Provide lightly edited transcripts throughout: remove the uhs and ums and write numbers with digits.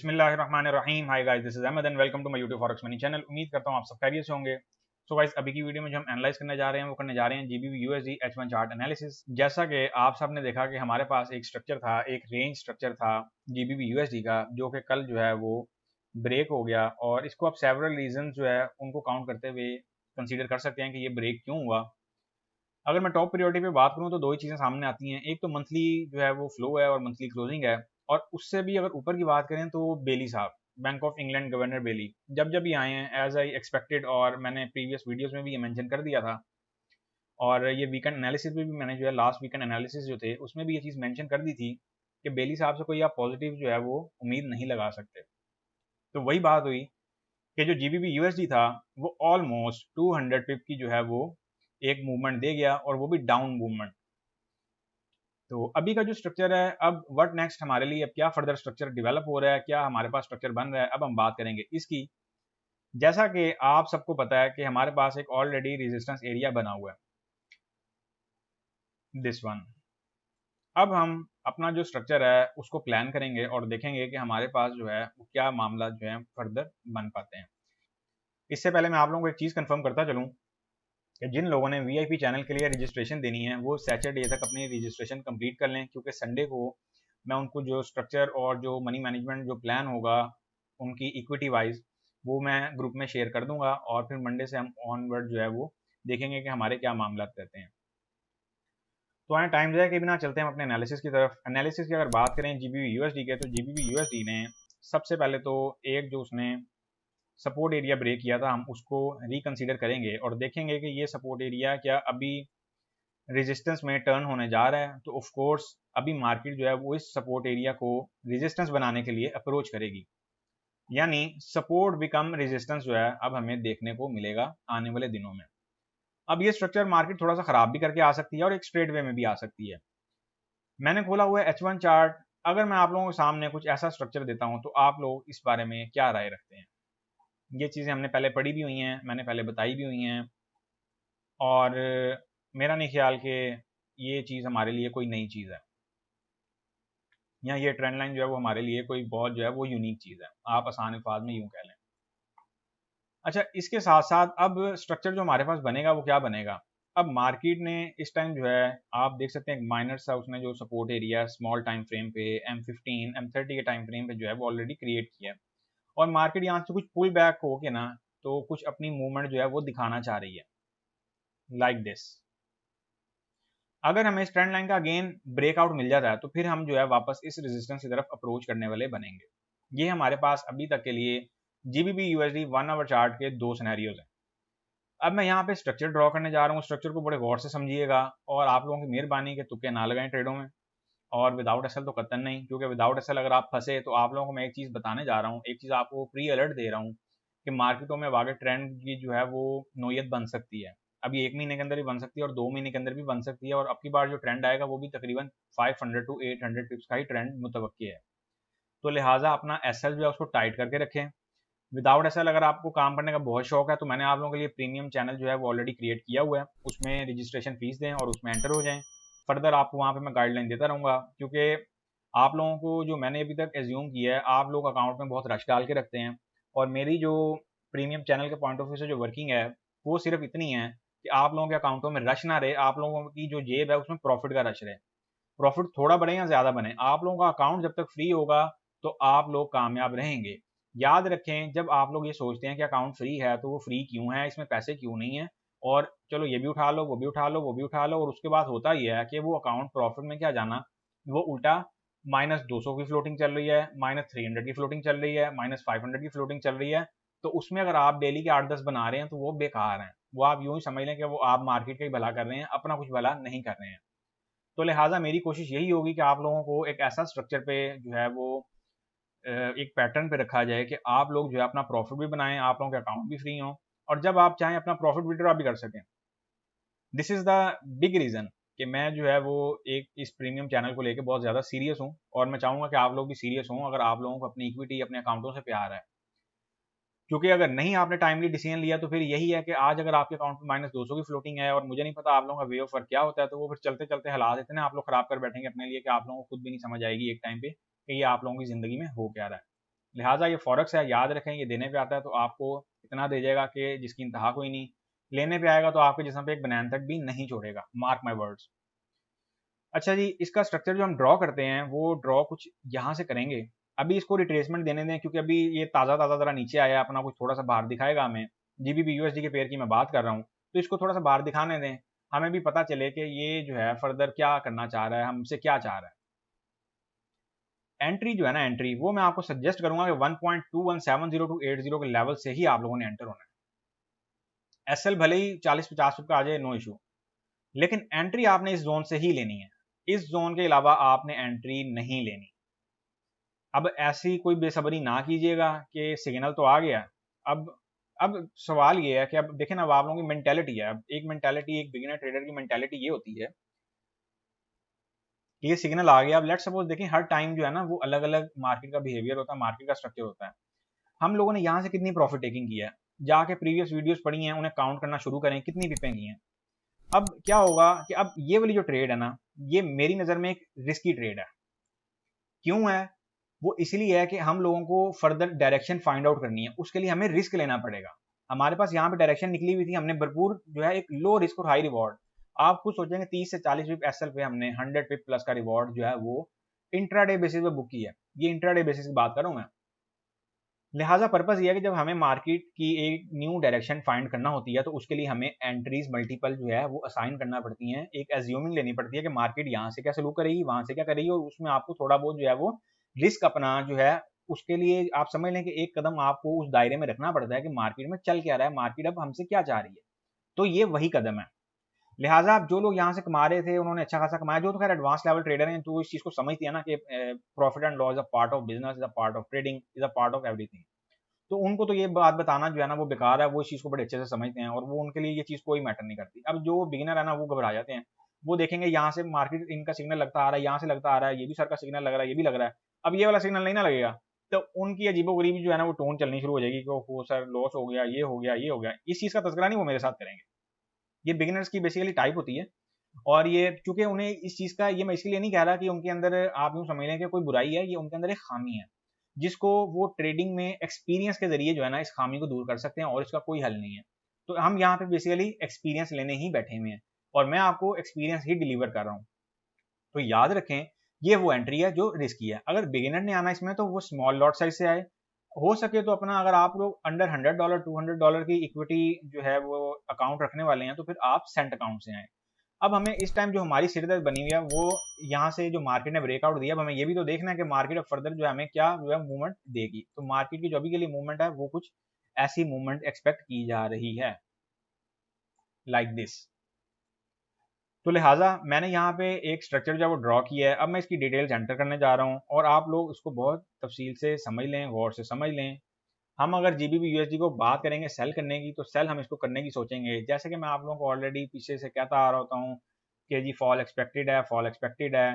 बिस्मिल्लाहिर्रहमानिर्रहीम। Hi guys, this is Ahmed and welcome to my YouTube forex money channel. उम्मीद करता हूँ आप सब खैरियत से होंगे। सो गाइस, अभी की वीडियो में जो हम एनालाइज करने जा रहे हैं वो करने जा रहे हैं जीबीवी यूएसडी H1 चार्ट एनालिसिस। जैसा कि आप सब ने देखा कि हमारे पास एक स्ट्रक्चर था, एक रेंज स्ट्रक्चर था जीबीवी यूएसडी का, जो कि कल जो है वो ब्रेक हो गया। और इसको आप सेवरल रीजन जो है उनको काउंट करते हुए कंसीडर कर सकते हैं कि ये ब्रेक क्यों हुआ। अगर मैं टॉप प्रायोरिटी पे बात करूँ तो दो ही चीज़ें सामने आती हैं। एक तो मंथली जो है वो फ्लो है और मंथली क्लोजिंग है। और उससे भी अगर ऊपर की बात करें तो बेली साहब, बैंक ऑफ इंग्लैंड गवर्नर बेली, जब जब ये आए हैं एज आई एक्सपेक्टेड, और मैंने प्रीवियस वीडियोस में भी ये मेंशन कर दिया था। और ये वीकेंड एनालिसिस में भी मैंने जो है लास्ट वीकेंड एनालिसिस जो थे उसमें भी ये चीज़ मेंशन कर दी थी कि बेली साहब से कोई आप पॉजिटिव जो है वो उम्मीद नहीं लगा सकते। तो वही बात हुई कि जो जीबीबी यूएसडी था वो ऑलमोस्ट 200 पिप की जो है वो एक मूवमेंट दे गया, और वो भी डाउन मूवमेंट। तो अभी का जो स्ट्रक्चर है, अब व्हाट नेक्स्ट हमारे लिए, अब क्या फर्दर स्ट्रक्चर डेवलप हो रहा है, क्या हमारे पास स्ट्रक्चर बन रहा है, अब हम बात करेंगे इसकी। जैसा कि आप सबको पता है कि हमारे पास एक ऑलरेडी रेजिस्टेंस एरिया बना हुआ है, दिस वन। अब हम अपना जो स्ट्रक्चर है उसको प्लान करेंगे और देखेंगे कि हमारे पास जो है वो क्या मामला जो है फर्दर बन पाते हैं। इससे पहले मैं आप लोगों को एक चीज़ कंफर्म करता चलूँ कि जिन लोगों ने वीआईपी चैनल के लिए रजिस्ट्रेशन देनी है वो सैटरडे तक अपनी रजिस्ट्रेशन कंप्लीट कर लें, क्योंकि संडे को मैं उनको जो स्ट्रक्चर और जो मनी मैनेजमेंट जो प्लान होगा उनकी इक्विटी वाइज, वो मैं ग्रुप में शेयर कर दूंगा। और फिर मंडे से हम ऑनवर्ड जो है वो देखेंगे कि हमारे क्या मामला रहते हैं। तो आए टाइम जाए के बिना चलते हैं अपने एनालिसिस की तरफ। एनालिसिस की अगर बात करें जीबीवी यूएसडी के, तो जीबीवी यूएसडी ने सबसे पहले तो एक जो उसने सपोर्ट एरिया ब्रेक किया था, हम उसको रिकंसीडर करेंगे और देखेंगे कि ये सपोर्ट एरिया क्या अभी रेजिस्टेंस में टर्न होने जा रहा है। तो ऑफ कोर्स अभी मार्केट जो है वो इस सपोर्ट एरिया को रेजिस्टेंस बनाने के लिए अप्रोच करेगी, यानी सपोर्ट बिकम रेजिस्टेंस जो है अब हमें देखने को मिलेगा आने वाले दिनों में। अब ये स्ट्रक्चर मार्केट थोड़ा सा खराब भी करके आ सकती है और एक स्ट्रेट वे में भी आ सकती है। मैंने खोला हुआ है H1 चार्ट। अगर मैं आप लोगों के सामने कुछ ऐसा स्ट्रक्चर देता हूं तो आप लोग इस बारे में क्या राय रखते हैं? ये चीज़ें हमने पहले पढ़ी भी हुई हैं, मैंने पहले बताई भी हुई हैं, और मेरा नहीं ख्याल कि ये चीज़ हमारे लिए कोई नई चीज़ है, या ये ट्रेंड लाइन जो है वो हमारे लिए कोई बहुत जो है वो यूनिक चीज़ है, आप आसान अल्फाज में यूँ कह लें। अच्छा, इसके साथ साथ अब स्ट्रक्चर जो हमारे पास बनेगा वो क्या बनेगा? अब मार्केट ने इस टाइम जो है, आप देख सकते हैं एक माइनर सा उसने जो support area small time frame पे M15 M30 के टाइम फ्रेम पे जो है वो ऑलरेडी क्रिएट किया है। और मार्केट यहाँ से कुछ पुल बैक हो के ना, तो कुछ अपनी मूवमेंट जो है वो दिखाना चाह रही है, लाइक दिस। अगर हमें इस ट्रेंड लाइन का अगेन ब्रेकआउट मिल जाता है तो फिर हम जो है वापस इस रेजिस्टेंस की तरफ अप्रोच करने वाले बनेंगे। ये हमारे पास अभी तक के लिए जीबीबी यूएसडी 1 आवर चार्ट के दो सिनेरियोज हैं। अब मैं यहाँ पे स्ट्रक्चर ड्रॉ करने जा रहा हूँ, स्ट्रक्चर को बड़े गौर से समझिएगा, और आप लोगों की मेहरबानी के तुक्के ना लगाएं ट्रेडों में। और विदाउट एसएल तो कतन नहीं, क्योंकि विदाउट एसएल अगर आप फंसे तो आप लोगों को मैं एक चीज़ बताने जा रहा हूँ, एक चीज़ आपको प्री अलर्ट दे रहा हूँ कि मार्केटों में आगे ट्रेंड की जो है वो नोयत बन सकती है। अभी 1 महीने के अंदर भी बन सकती है और 2 महीने के अंदर भी बन सकती है, और अब की बार जो ट्रेंड आएगा वो भी तकरीबन 500 टू 800 टिप्स का ही ट्रेंड मुतवक्की है। तो लिहाजा अपना एसएल जो है उसको टाइट करके रखें। विदाउट एसएल अगर आपको काम करने का बहुत शौक है तो मैंने आप लोगों के लिए प्रीमियम चैनल जो है वो ऑलरेडी क्रिएट किया हुआ है, उसमें रजिस्ट्रेशन फीस दें और उसमें एंटर हो जाएं। फर्दर आपको वहाँ पे मैं गाइडलाइन देता रहूँगा, क्योंकि आप लोगों को जो मैंने अभी तक एज्यूम किया है, आप लोग अकाउंट में बहुत रश डाल के रखते हैं। और मेरी जो प्रीमियम चैनल के पॉइंट ऑफ व्यू से जो वर्किंग है वो सिर्फ इतनी है कि आप लोगों के अकाउंटों में रश ना रहे, आप लोगों की जो जेब है उसमें प्रॉफिट का रश रहे। प्रॉफिट थोड़ा बढ़े या ज़्यादा बने, आप लोगों का अकाउंट जब तक फ्री होगा तो आप लोग कामयाब रहेंगे। याद रखें, जब आप लोग ये सोचते हैं कि अकाउंट फ्री है तो वो फ्री क्यों है, इसमें पैसे क्यों नहीं है, और चलो ये भी उठा लो, वो भी उठा लो, वो भी उठा लो, और उसके बाद होता ही है कि वो अकाउंट प्रॉफिट में क्या जाना, वो उल्टा -200 की फ्लोटिंग चल रही है, -300 की फ्लोटिंग चल रही है, -500 की फ्लोटिंग चल रही है। तो उसमें अगर आप डेली के 8-10 बना रहे हैं तो वो बेकार हैं, वो आप यूं ही समझ लें कि वो आप मार्केट का ही भला कर रहे हैं, अपना कुछ भला नहीं कर रहे हैं। तो लिहाजा मेरी कोशिश यही होगी कि आप लोगों को एक ऐसा स्ट्रक्चर पे जो है वो एक पैटर्न पे रखा जाए कि आप लोग जो है अपना प्रॉफिट भी बनाएं, आप लोगों के अकाउंट भी फ्री हों, और जब आप चाहें अपना प्रॉफिट विड्रॉ भी कर सकें। This is the big reason कि मैं जो है वो एक इस प्रीमियम चैनल को लेके बहुत ज़्यादा सीरियस हूँ, और मैं चाहूँगा कि आप लोग भी सीरियस हों अगर आप लोगों को अपनी इक्विटी अपने अकाउंटों से प्यार है। क्योंकि अगर नहीं आपने टाइमली डिसीजन लिया तो फिर यही है कि आज अगर आपके अकाउंट में -200 की फ्लोटिंग है और मुझे नहीं पता आप लोगों का वे ऑफ वर्क क्या होता है, तो वो फिर चलते चलते हालात इतने आप लोग खराब कर बैठेंगे अपने लिए कि आप लोगों को खुद भी नहीं समझ आएगी एक टाइम पे कि ये आप लोगों की ज़िंदगी में हो क्या रहा है। लिहाजा ये फॉरेक्स है, याद रखें, ये देने पे आता है तो आपको इतना दे जाएगा कि जिसकी इंतहा कोई नहीं, लेने पे आएगा तो आपके जिस्म पे एक बनान तक भी नहीं छोड़ेगा, मार्क माई वर्ड्स। अच्छा जी, इसका स्ट्रक्चर जो हम ड्रॉ करते हैं वो ड्रॉ कुछ यहाँ से करेंगे। अभी इसको रिट्रेसमेंट देने दें, क्योंकि अभी ये ताज़ा ताज़ा ज़रा नीचे आया है, अपना कुछ थोड़ा सा बाहर दिखाएगा हमें। जीबीपी यूएसडी के पेयर की मैं बात कर रहा हूँ, तो इसको थोड़ा सा बाहर दिखाने दें, हमें भी पता चले कि ये जो है फर्दर क्या करना चाह रहा है, हमसे क्या चाह रहा है। एंट्री जो है ना, एंट्री वो मैं आपको सजेस्ट करूंगा कि 1.2170 टू 80 के लेवल से ही आप लोगों ने एंटर होना है। एसएल भले ही 40-50 का आ जाए, नो इशू, लेकिन एंट्री आपने इस जोन से ही लेनी है। इस जोन के अलावा आपने एंट्री नहीं लेनी। अब ऐसी कोई बेसब्री ना कीजिएगा कि सिग्नल तो आ गया, अब सवाल ये है कि अब देखें ना, अब आप लोगों की मेंटेलिटी है, अब एक मेंटेलिटी, एक बिगिनर ट्रेडर की मेंटेलिटी ये होती है कि ये सिग्नल आ गया। अब लेट्स सपोज देखें, हर टाइम जो है ना वो अलग अलग मार्केट का बिहेवियर होता है, मार्केट का स्ट्रक्चर होता है। हम लोगों ने यहाँ से कितनी प्रॉफिट टेकिंग की है, जाके प्रीवियस वीडियोस पढ़ी हैं, उन्हें काउंट करना शुरू करें, कितनी पिपें की हैं। अब क्या होगा कि अब ये वाली जो ट्रेड है ना, ये मेरी नज़र में एक रिस्की ट्रेड है। क्यों है? वो इसलिए है कि हम लोगों को फर्दर डायरेक्शन फाइंड आउट करनी है, उसके लिए हमें रिस्क लेना पड़ेगा। हमारे पास यहाँ पे डायरेक्शन निकली हुई थी, हमने भरपूर जो है एक लो रिस्क और हाई रिवॉर्ड, आप खुद सोचेंगे 30 से 40 पिप एसएल पे हमने 100 पिप प्लस का रिवॉर्ड जो है वो इंट्राडे बेसिस पे बुक की है। ये इंट्राडे बेसिस की बात कर रहा हूँ मैं। लिहाजा पर्पस ये है कि जब हमें मार्केट की एक न्यू डायरेक्शन फाइंड करना होती है तो उसके लिए हमें एंट्रीज मल्टीपल जो है वो असाइन करना पड़ती हैं, एक एज्यूमिंग लेनी पड़ती है कि मार्केट यहाँ से क्या सलूक करेगी, वहां से क्या करेगी, और उसमें आपको थोड़ा बहुत जो है वो रिस्क अपना जो है उसके लिए आप समझ लें कि एक कदम आपको उस दायरे में रखना पड़ता है कि मार्केट में चल क्या रहा है, मार्केट अब हमसे क्या चाह रही है। तो ये वही कदम है। लिहाजा आप जो लोग यहाँ से कमा रहे थे उन्होंने अच्छा खासा कमाया, जो तो खैर एडवांस लेवल ट्रेडर हैं तो इस चीज को समझती है ना कि profit and loss a part of business, is a part of trading, is a part of everything. तो उनको तो ये बात बताना जो है ना वो बेकार है, वो इस चीज़ को बड़े अच्छे से समझते हैं और वो उनके लिए ये चीज़ कोई मैटर नहीं करती। अब जो बिगिनर है ना वो घबरा जाते हैं, वो देखेंगे यहाँ से मार्केट इनका सिग्नल लगता आ रहा है, यहाँ से लगता आ रहा है, ये भी सर का सिग्नल लग रहा है, ये भी लग रहा है, अब ये वाला सिग्नल नहीं ना लगेगा, तो उनकी अजीबोगरीबी जो है ना वो टोन चलनी शुरू हो जाएगी कि वो सर लॉस हो गया, ये हो गया, ये हो गया। इस चीज़ का तस्करा नहीं वो मेरे साथ करेंगे। ये बिगिनर्स की बेसिकली टाइप होती है, और ये चूंकि उन्हें इस चीज़ का, ये मैं इसलिए नहीं कह रहा कि उनके अंदर आप यूँ समझ लें कि कोई बुराई है, ये उनके अंदर एक खामी है जिसको वो ट्रेडिंग में एक्सपीरियंस के जरिए जो है ना इस खामी को दूर कर सकते हैं, और इसका कोई हल नहीं है। तो हम यहाँ पे बेसिकली एक्सपीरियंस लेने ही बैठे हुए हैं और मैं आपको एक्सपीरियंस ही डिलीवर कर रहा हूँ। तो याद रखें, ये वो एंट्री है जो रिस्की है। अगर बिगिनर ने आना इसमें तो वो स्मॉल लॉट साइज से आए, हो सके तो अपना, अगर आप लोग अंडर $100 $200 की इक्विटी जो है वो अकाउंट रखने वाले हैं तो फिर आप सेंट अकाउंट से आए। अब हमें इस टाइम जो हमारी सिरदर्द बनी हुई है वो यहाँ से जो मार्केट ने ब्रेकआउट दिया, अब हमें ये भी तो देखना है कि मार्केट अब फर्दर जो है हमें क्या जो है मूवमेंट देगी। तो मार्केट की जो अभी के लिए मूवमेंट है वो कुछ ऐसी मूवमेंट एक्सपेक्ट की जा रही है, लाइक दिस। तो लिहाजा मैंने यहाँ पे एक स्ट्रक्चर जो है वो ड्रॉ किया है, अब मैं इसकी डिटेल्स एंटर करने जा रहा हूँ और आप लोग इसको बहुत तफसील से समझ लें, गौर से समझ लें। हम अगर जीबीपी यूएसडी को बात करेंगे सेल करने की, तो सेल हम इसको करने की सोचेंगे, जैसे कि मैं आप लोगों को ऑलरेडी पीछे से कहता आ रहा होता हूँ कि जी फॉल एक्सपेक्टेड है, फॉल एक्सपेक्टेड है।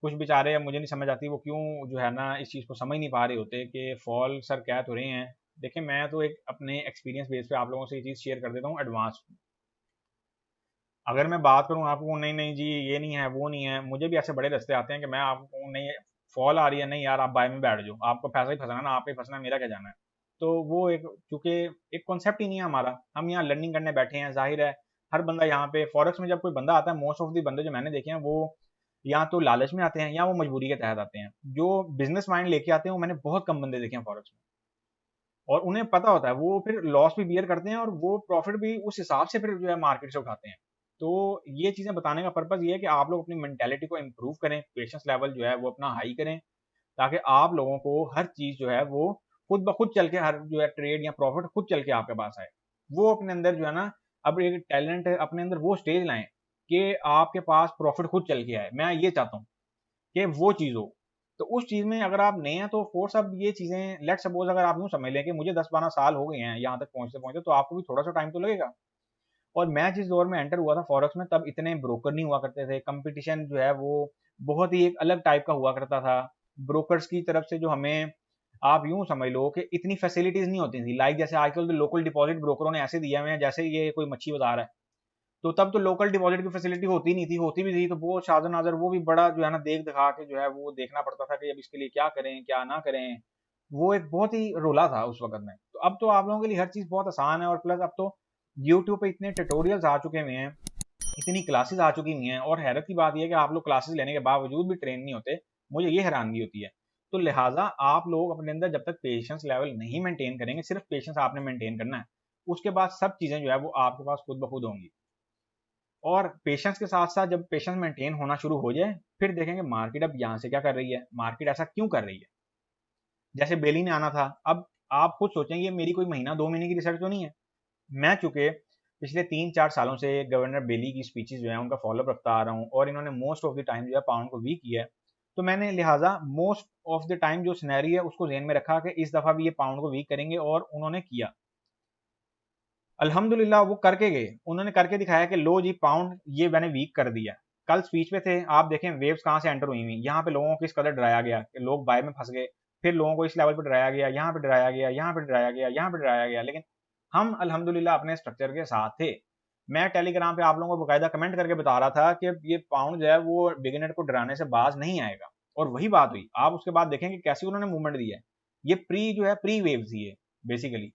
कुछ बेचारे, अब मुझे नहीं समझ आती वो क्यों जो है ना इस चीज़ को समझ नहीं पा रहे होते कि फॉल सर कह तो रहे हैं। देखिए, मैं तो एक अपने एक्सपीरियंस बेस पे आप लोगों से ये चीज़ शेयर कर देता हूँ एडवांस। अगर मैं बात करूँ आपको, नहीं नहीं जी ये नहीं है वो नहीं है, मुझे भी ऐसे बड़े रास्ते आते हैं कि मैं आपको, नहीं फॉल आ रही है, नहीं यार आप बाय में बैठ जाओ, आपको पैसा ही फंसना है ना, आप ही फंसना है, मेरा क्या जाना है। तो वो एक, चूंकि एक कॉन्सेप्ट ही नहीं है हमारा, हम यहाँ लर्निंग करने बैठे हैं, जाहिर है हर बंदा यहाँ पे फॉरेक्स में जब कोई बंदा आता है, मोस्ट ऑफ दी बंदे जो मैंने देखे हैं वो या तो लालच में आते हैं या वो मजबूरी के तहत आते हैं। जो बिजनेस माइंड लेके आते हैं वो मैंने बहुत कम बंदे देखे हैं फॉरेक्स में, और उन्हें पता होता है, वो फिर लॉस भी बियर करते हैं और वो प्रॉफिट भी उस हिसाब से फिर जो है मार्केट से उठाते हैं। तो ये चीज़ें बताने का पर्पज़ ये है कि आप लोग अपनी मेंटेलिटी को इम्प्रूव करें, पेशेंस लेवल जो है वो अपना हाई करें, ताकि आप लोगों को हर चीज़ जो है वो खुद ब खुद चल के, हर जो है ट्रेड या प्रॉफिट खुद चल के आपके पास आए। वो अपने अंदर जो है ना, अब एक टैलेंट है, अपने अंदर वो स्टेज लाएं कि आपके पास प्रॉफिट खुद चल के आए। मैं ये चाहता हूँ कि वो चीज़ हो। तो उस चीज़ में अगर आप नए हैं तो कोर्स, अब ये चीज़ें लेट्स सपोज अगर आप यूँ समझ लें कि मुझे 10-12 साल हो गए हैं यहाँ तक पहुँचते-पहुँचते, तो आपको भी थोड़ा-सा टाइम तो लगेगा। और मैं जिस दौर में एंटर हुआ था फॉरेक्स में, तब इतने ब्रोकर नहीं हुआ करते थे, कंपटीशन जो है वो बहुत ही एक अलग टाइप का हुआ करता था। ब्रोकर्स की तरफ से जो हमें, आप यूँ समझ लो कि इतनी फैसिलिटीज़ नहीं होती थी, लाइक जैसे आजकल तो लोकल डिपॉज़िट ब्रोकरों ने ऐसे दिए हुए हैं जैसे ये कोई मच्छी बाज़ार है। तो तब तो लोकल डिपॉजिट की फैसिलिटी होती नहीं थी, होती भी थी तो वो शाज़ो नाज़र वो भी बड़ा जो है ना देख दिखा के जो है वो देखना पड़ता था कि अब इसके लिए क्या करें क्या ना करें। वो एक बहुत ही रोला था उस वक़्त में। तो अब तो आप लोगों के लिए हर चीज़ बहुत आसान है, और प्लस अब तो यूट्यूब पे इतने ट्यूटोरियल्स आ चुके हुए हैं, इतनी क्लासेस आ चुकी हुई हैं, और हैरत की बात ये है कि आप लोग क्लासेस लेने के बावजूद भी ट्रेन नहीं होते। मुझे ये हैरानगी होती है। तो लिहाजा आप लोग अपने अंदर जब तक पेशेंस लेवल नहीं मेंटेन करेंगे, सिर्फ पेशेंस आपने मेंटेन करना है, उसके बाद सब चीज़ें जो है वो आपके पास खुद ब खुद होंगी। और पेशेंस के साथ साथ जब पेशेंस मेंटेन होना शुरू हो जाए, फिर देखेंगे मार्केट अब यहाँ से क्या कर रही है, मार्केट ऐसा क्यों कर रही है। जैसे बेली ने आना था, अब आप खुद सोचेंगे मेरी कोई महीना 2 महीने की रिसर्च तो नहीं है। मैं चूंकि पिछले 3-4 सालों से गवर्नर बेली की स्पीचेस जो है उनका फॉलोअप रखता आ रहा हूँ, और इन्होंने मोस्ट ऑफ द टाइम जो है पाउंड को वीक किया है। तो मैंने लिहाजा मोस्ट ऑफ द टाइम जो सिनेरियो है उसको ध्यान में रखा कि इस दफा भी ये पाउंड को वीक करेंगे, और उन्होंने किया। अल्हम्दुलिल्लाह वो करके गए, उन्होंने करके दिखाया कि लो जी पाउंड ये मैंने वीक कर दिया। कल स्पीच में थे, आप देखें वेव्स कहाँ से एंटर हुई हुई, यहाँ पे लोगों को किस कदर डराया गया कि लोग बाय में फंस गए, फिर लोगों को इस लेवल पे डराया गया, यहाँ पे डराया गया, यहाँ पे डराया गया, यहाँ पे डराया गया, लेकिन हम अल्हम्दुलिल्लाह अपने स्ट्रक्चर के साथ थे। मैं टेलीग्राम पे आप लोगों को बकायदा कमेंट करके बता रहा था कि ये पाउंड जो है वो बिगिनर को डराने से बाज नहीं आएगा, और वही बात हुई। आप उसके बाद देखेंगे कैसे उन्होंने मूवमेंट दी है। ये प्री जो है प्री वेव थी ये बेसिकली।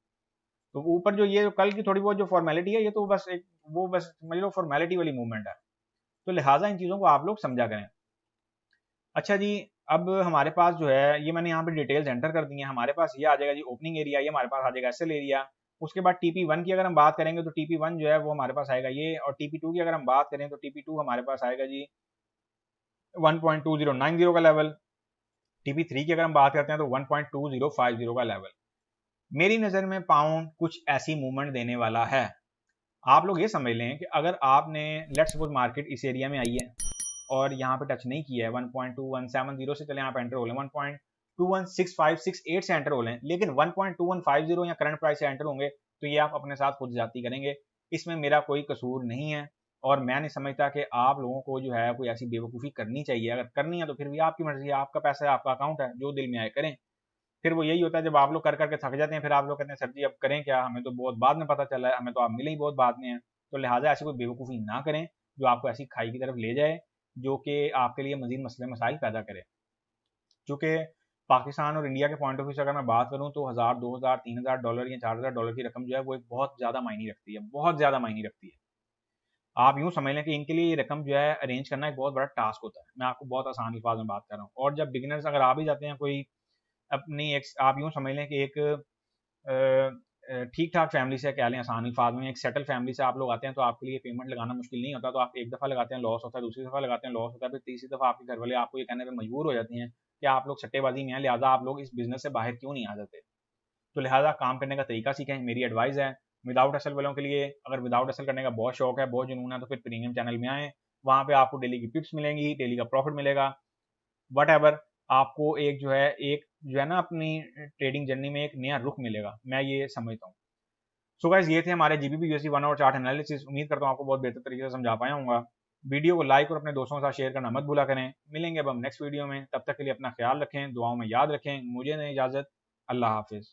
तो ऊपर जो ये कल की थोड़ी बहुत जो फॉर्मेलिटी है, ये तो बस एक वो बस समझ लो फॉर्मेलिटी वाली मूवमेंट है। तो लिहाजा इन चीज़ों को आप लोग समझा करें। अच्छा जी, अब हमारे पास जो है ये मैंने यहाँ पे डिटेल्स एंटर कर दी हैं। हमारे पास ये आ जाएगा जी ओपनिंग एरिया, ये हमारे पास आ जाएगा एसएल एरिया। उसके बाद TP1 की अगर हम बात करेंगे तो TP1 जो है वो हमारे पास आएगा ये, और TP2 की अगर हम बात करें तो TP2 हमारे पास आएगा जी 1.2090 का लेवल। TP3 की अगर हम बात करते हैं तो 1.2050 का लेवल। मेरी नज़र में पाउंड कुछ ऐसी मूवमेंट देने वाला है। आप लोग ये समझ लें कि अगर आपने लेट्स सपोज मार्केट इस एरिया में आई है और यहाँ पे टच नहीं किया है, 1.2170 से चले आप एंटर हो लें, 1.216568 से एंटर हो लें, लेकिन 1.2150 या करंट प्राइस से एंटर होंगे, तो ये आप अपने साथ खुद जाती करेंगे। इसमें मेरा कोई कसूर नहीं है, और मैं नहीं समझता कि आप लोगों को जो है कोई ऐसी बेवकूफ़ी करनी चाहिए। अगर करनी है तो फिर भी आपकी मर्जी है, आपका पैसा है, आपका अकाउंट है, जो दिल में आए करें। फिर वो यही होता है जब आप लोग कर करके थक जाते हैं, फिर आप लोग कहते हैं सर जी अब करें क्या, हमें तो बहुत बाद में पता चला है, हमें तो आप मिले ही बहुत बाद में हैं। तो लिहाजा ऐसी कोई बेवकूफ़ी ना करें जो आपको ऐसी खाई की तरफ ले जाए, जो कि आपके लिए मजीद मसले मसाइल पैदा करे। चूँकि पाकिस्तान और इंडिया के पॉइंट ऑफ व्यू से अगर मैं बात करूँ तो 1000, 2000, 3000 डॉलर या 4000 डॉलर की रकम जो है वो एक बहुत ज़्यादा मायने रखती है, बहुत ज़्यादा मायने रखती है। आप यूँ समझ लें कि इनके लिए ये रकम जो है अरेंज करना एक बहुत बड़ा टास्क होता है। मैं आपको बहुत आसान अल्फाज में बात कर रहा हूँ, और जब बिगिनर्स अगर आ भी जाते हैं कोई अपनी एक, आप यूँ समझ लें कि एक ठीक ठाक फैमिली से, कह लें आसान अल्फाज में, एक सेटल फैमिली से आप लोग आते हैं, तो आपके लिए पेमेंट लगाना मुश्किल नहीं होता। तो आप एक दफ़ा लगाते हैं लॉस होता है, दूसरी दफ़ा लगाते हैं लॉस होता है, फिर तीसरी दफ़ा आपके घर वाले आपको ये कहने पर मजबूर हो जाती हैं कि आप लोग सट्टेबाजी में हैं, लिहाजा आप लोग इस बिजनेस से बाहर क्यों नहीं आ जाते। तो लिहाजा काम करने का तरीका सीखें, मेरी एडवाइस है। विदाउट असल वालों के लिए, अगर विदाउट असल करने का बहुत शौक है, बहुत जुनून है, तो फिर प्रीमियम चैनल में आएँ। वहाँ पे आपको डेली की टिप्स मिलेंगी, डेली का प्रॉफिट मिलेगा, वट एवर। आपको एक जो है ना अपनी ट्रेडिंग जर्नी में एक नया रुख मिलेगा, मैं ये समझता हूँ। सो गाइस, ये थे हमारे GBP USD 1 our chart analysis. उम्मीद करता हूँ आपको बहुत बेहतर तरीके से समझा पाया हूँ। वीडियो को लाइक और अपने दोस्तों के साथ शेयर करना मत भूला करें। मिलेंगे अब हम नेक्स्ट वीडियो में, तब तक के लिए अपना ख्याल रखें, दुआओं में याद रखें। मुझे दें इजाज़त, अल्लाह हाफिज़।